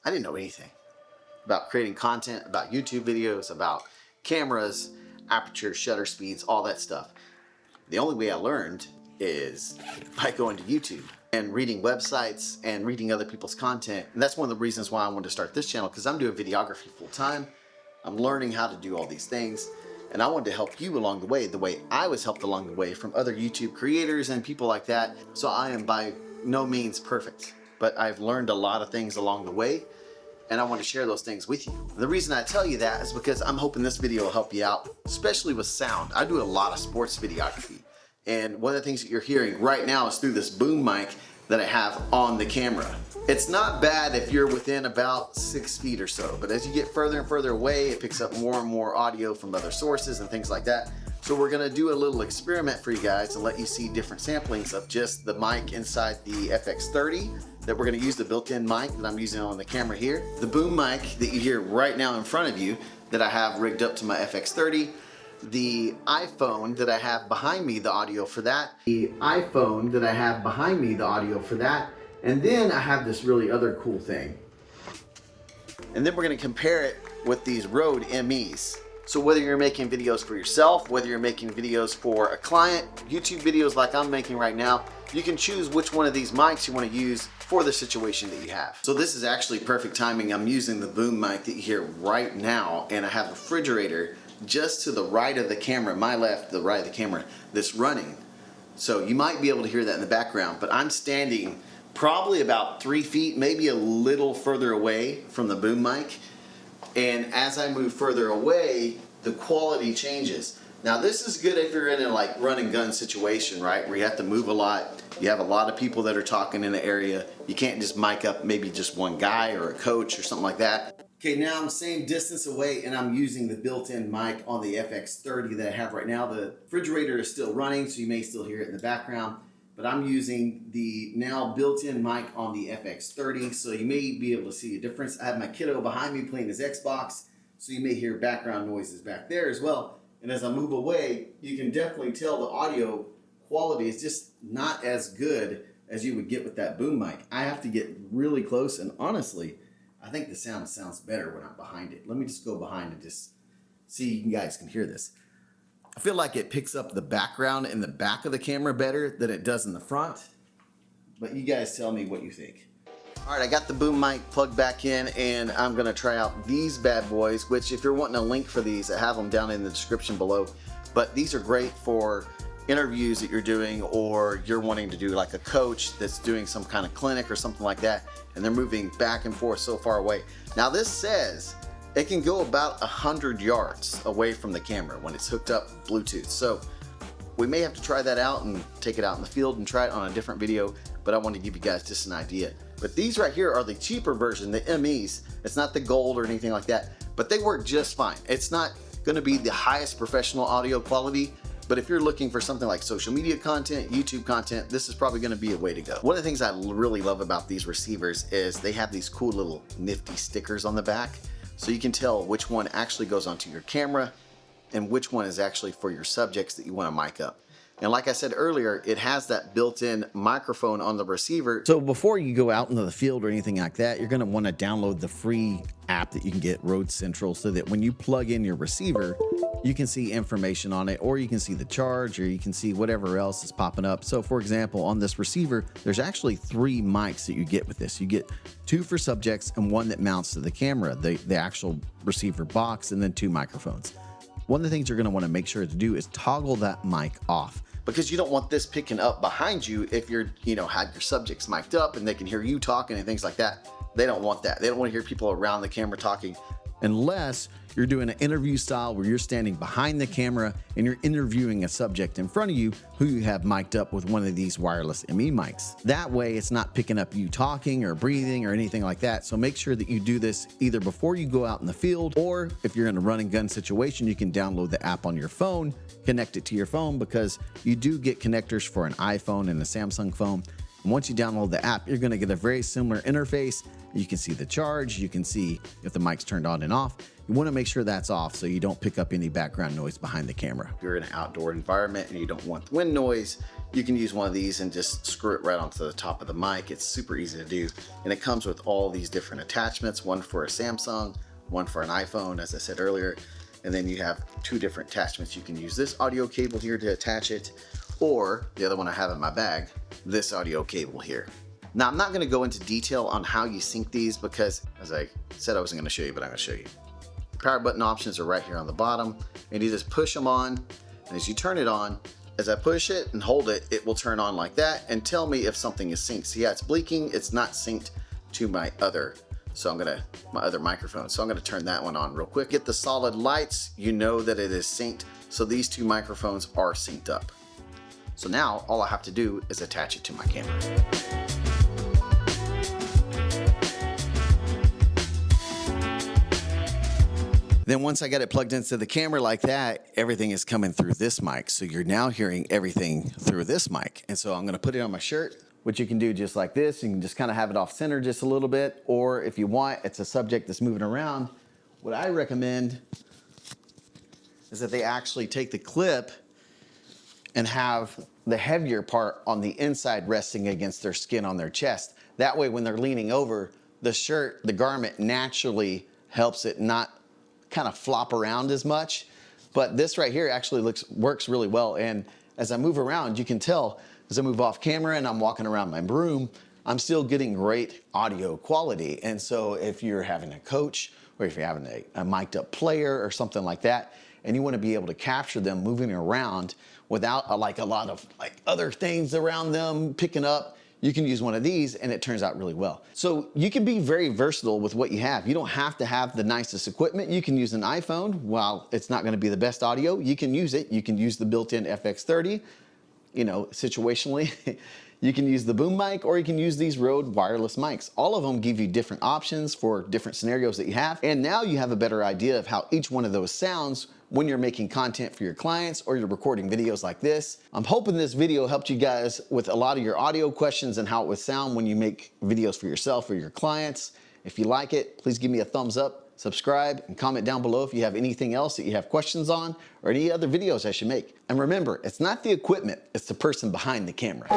I didn't know anything about creating content, about YouTube videos, about cameras, aperture, shutter speeds, all that stuff. The only way I learned is by going to YouTube and reading websites and reading other people's content. And that's one of the reasons why I wanted to start this channel, because I'm doing videography full time. I'm learning how to do all these things, and I wanted to help you along the way I was helped along the way from other YouTube creators and people like that. So I am by no means perfect, but I've learned a lot of things along the way, and I want to share those things with you. The reason I tell you that is because I'm hoping this video will help you out, especially with sound. I do a lot of sports videography, and one of the things that you're hearing right now is through this boom mic that I have on the camera. It's not bad if you're within about 6 feet or so, but as you get further and further away, it picks up more and more audio from other sources and things like that. So we're gonna do a little experiment for you guys and let you see different samplings of just the mic inside the FX30 that we're gonna use, the built-in mic that I'm using on the camera here. The boom mic that you hear right now in front of you that I have rigged up to my FX30. The iPhone that I have behind me, the audio for that. The iPhone that I have behind me, the audio for that. And then I have this really other cool thing. And then we're gonna compare it with these Rode MEs. So whether you're making videos for yourself, whether you're making videos for a client, YouTube videos like I'm making right now, you can choose which one of these mics you want to use for the situation that you have. So this is actually perfect timing. I'm using the boom mic that you hear right now, and I have a refrigerator just to the right of the camera, my left, the right of the camera, that's running. So you might be able to hear that in the background, but I'm standing probably about 3 feet, maybe a little further away from the boom mic. And as I move further away, the quality changes. Now this is good if you're in a like run and gun situation, right? Where you have to move a lot. You have a lot of people that are talking in the area. You can't just mic up maybe just one guy or a coach or something like that. Okay, now I'm same distance away and I'm using the built-in mic on the FX30 that I have right now. The refrigerator is still running, so you may still hear it in the background. But I'm using the now built-in mic on the FX30, so you may be able to see a difference. I have my kiddo behind me playing his Xbox, so you may hear background noises back there as well. And as I move away, you can definitely tell the audio quality is just not as good as you would get with that boom mic. I have to get really close, and honestly, I think the sound sounds better when I'm behind it. Let me just go behind and just see you guys can hear this. I feel like it picks up the background in the back of the camera better than it does in the front, but you guys tell me what you think. All right, I got the boom mic plugged back in, and I'm gonna try out these bad boys, which if you're wanting a link for these, I have them down in the description below. But these are great for interviews that you're doing, or you're wanting to do like a coach that's doing some kind of clinic or something like that, and they're moving back and forth so far away. Now this says it can go about 100 yards away from the camera when it's hooked up Bluetooth. So we may have to try that out and take it out in the field and try it on a different video, but I want to give you guys just an idea. But these right here are the cheaper version, the MEs. It's not the gold or anything like that, but they work just fine. It's not gonna be the highest professional audio quality, but if you're looking for something like social media content, YouTube content, this is probably gonna be a way to go. One of the things I really love about these receivers is they have these cool little nifty stickers on the back. So you can tell which one actually goes onto your camera and which one is actually for your subjects that you want to mic up. And like I said earlier, it has that built-in microphone on the receiver. So before you go out into the field or anything like that, you're going to want to download the free app that you can get, Rode Central, so that when you plug in your receiver, you can see information on it, or you can see the charge, or you can see whatever else is popping up. So for example, on this receiver, there's actually 3 mics that you get with this. You get 2 for subjects and 1 that mounts to the camera, the actual receiver box, and then 2 microphones. One of the things you're going to want to make sure to do is toggle that mic off, because you don't want this picking up behind you if you're, had your subjects mic'd up and they can hear you talking and things like that. They don't want that. They don't want to hear people around the camera talking, unless you're doing an interview style where you're standing behind the camera and you're interviewing a subject in front of you who you have mic'd up with one of these wireless ME mics. That way it's not picking up you talking or breathing or anything like that. So make sure that you do this either before you go out in the field, or if you're in a run and gun situation, you can download the app on your phone, connect it to your phone, because you do get connectors for an iPhone and a Samsung phone. And once you download the app, you're going to get a very similar interface. You can see the charge, you can see if the mic's turned on and off. You want to make sure that's off so you don't pick up any background noise behind the camera. If you're in an outdoor environment and you don't want the wind noise, you can use one of these and just screw it right onto the top of the mic. It's super easy to do. And it comes with all these different attachments, one for a Samsung, one for an iPhone, as I said earlier. And then you have two different attachments. You can use this audio cable here to attach it, or the other one I have in my bag, this audio cable here. Now, I'm not gonna go into detail on how you sync these because, as I said I wasn't gonna show you, but I'm gonna show you. The power button options are right here on the bottom, and you just push them on, and as you turn it on, as I push it and hold it, it will turn on like that and tell me if something is synced. See how it's blinking? It's not synced to my other microphone. So I'm gonna turn that one on real quick. Get the solid lights, you know that it is synced. So these two microphones are synced up. So now all I have to do is attach it to my camera. Then once I got it plugged into the camera like that, everything is coming through this mic. So you're now hearing everything through this mic. And so I'm gonna put it on my shirt, which you can do just like this. You can just kind of have it off center just a little bit. Or if you want, it's a subject that's moving around. What I recommend is that they actually take the clip and have the heavier part on the inside resting against their skin on their chest. That way when they're leaning over, the shirt, the garment naturally helps it not kind of flop around as much. But this right here actually works really well. And as I move around, you can tell as I move off camera and I'm walking around my room, I'm still getting great audio quality. And so if you're having a coach or if you're having a mic'd up player or something like that, and you want to be able to capture them moving around without a lot of other things around them picking up, you can use one of these and it turns out really well. So you can be very versatile with what you have. You don't have to have the nicest equipment. You can use an iPhone. While it's not going to be the best audio, you can use it. You can use the built-in FX30, you know, situationally. You can use the boom mic or you can use these Rode wireless mics. All of them give you different options for different scenarios that you have. And now you have a better idea of how each one of those sounds when you're making content for your clients or you're recording videos like this. I'm hoping this video helped you guys with a lot of your audio questions and how it would sound when you make videos for yourself or your clients. If you like it, please give me a thumbs up, subscribe, and comment down below if you have anything else that you have questions on or any other videos I should make. And remember, it's not the equipment, it's the person behind the camera.